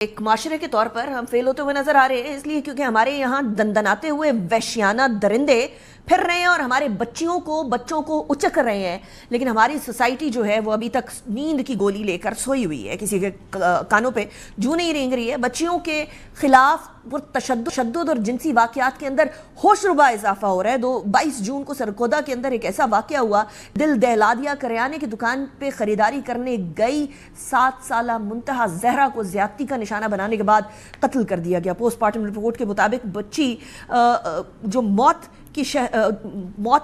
ایک معاشرے کے طور پر ہم فیل ہوتے ہوئے نظر آ رہے ہیں، اس لیے کیونکہ ہمارے یہاں دندناتے ہوئے وحشیانہ درندے پھر رہے ہیں اور ہمارے بچوں کو اچک رہے ہیں، لیکن ہماری سوسائٹی جو ہے وہ ابھی تک نیند کی گولی لے کر سوئی ہوئی ہے، کسی کے کانوں پہ جوں نہیں رینگ رہی ہے۔ بچیوں کے خلاف تشدد اور جنسی واقعات کے اندر ہوش ربا اضافہ ہو رہا ہے۔ 22 جون کو سرگودا کے اندر ایک ایسا واقعہ ہوا، دل دہلا دیا۔ کریانے کی دکان پہ خریداری کرنے گئی 7 سالہ منتہا زہرا کو زیادتی کا نشانہ بنانے کے بعد قتل کر دیا گیا۔ پوسٹ مارٹم رپورٹ کے مطابق بچی جو موت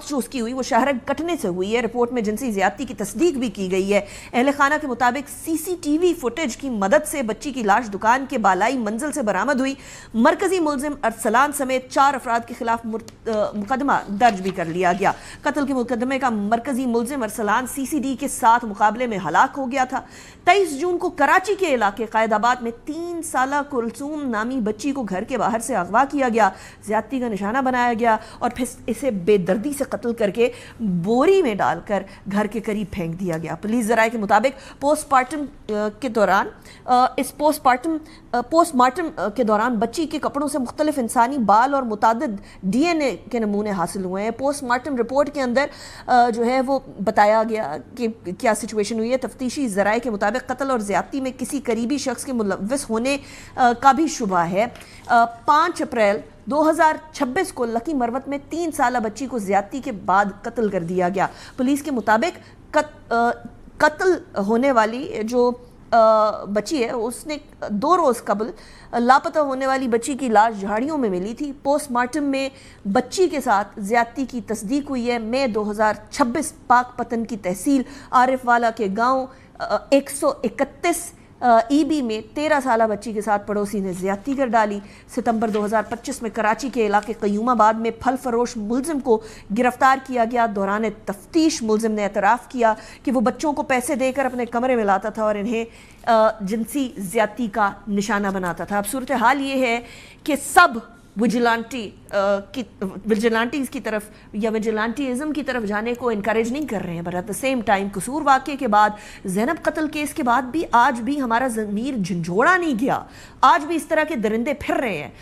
جو اس کی ہوئی وہ شہرگ کٹنے سے ہوئی ہے۔ رپورٹ میں جنسی زیادتی کی تصدیق بھی کی گئی ہے۔ اہل خانہ کے مطابق CCTV فوٹیج کی مدد سے بچی کی لاش دکان کے بالائی منزل سے برآمد ہوئی۔ مرکزی ملزم ارسلان سمیت 4 افراد کے خلاف مقدمہ درج بھی کر لیا گیا۔ قتل کے مقدمے کا مرکزی ملزم ارسلان CCD کے ساتھ مقابلے میں ہلاک ہو گیا تھا۔ 23 جون کو کراچی کے علاقے قائد آباد میں 3 سالہ کلثوم نامی بچی کو گھر کے باہر سے اغوا کیا گیا، زیادتی کا نشانہ بنایا گیا اور پھر اسے بے دردی سے قتل کر کے بوری میں ڈال کر گھر کے قریب پھینک دیا گیا۔ پولیس ذرائع کے مطابق پوسٹ مارٹم کے دوران بچی کے کپڑوں سے مختلف انسانی بال اور متعدد DNA کے نمونے حاصل ہوئے ہیں۔ پوسٹ مارٹم رپورٹ کے اندر جو ہے وہ بتایا گیا کہ کیا سچویشن ہوئی ہے۔ تفتیشی ذرائع کے مطابق قتل اور زیادتی میں کسی قریبی شخص کے ملوث ہونے کا بھی شبہ ہے۔ 5 اپریل 2026 کو لکی مروت میں 3 سالہ بچی کو زیادتی کے بعد قتل کر دیا گیا۔ پولیس کے مطابق قتل ہونے والی جو بچی ہے اس نے 2 روز قبل لاپتہ ہونے والی بچی کی لاش جھاڑیوں میں ملی تھی۔ پوسٹ مارٹم میں بچی کے ساتھ زیادتی کی تصدیق ہوئی ہے۔ مئی 2026 پاک پتن کی تحصیل عارف والا کے گاؤں 131 EB میں 13 سالہ بچی کے ساتھ پڑوسی نے زیادتی کر ڈالی۔ ستمبر 2025 میں کراچی کے علاقے قیوم آباد میں پھل فروش ملزم کو گرفتار کیا گیا۔ دوران تفتیش ملزم نے اعتراف کیا کہ وہ بچوں کو پیسے دے کر اپنے کمرے میں لاتا تھا اور انہیں جنسی زیادتی کا نشانہ بناتا تھا۔ اب صورتحال یہ ہے کہ سب ویجیلانٹیز کی طرف یا ویجیلانٹیزم کی طرف جانے کو انکریج نہیں کر رہے ہیں، but at the same time Kasur واقعے کے بعد، زینب قتل کیس کے بعد بھی آج بھی ہمارا ضمیر جھنجھوڑا نہیں گیا، آج بھی اس طرح کے درندے پھر رہے ہیں۔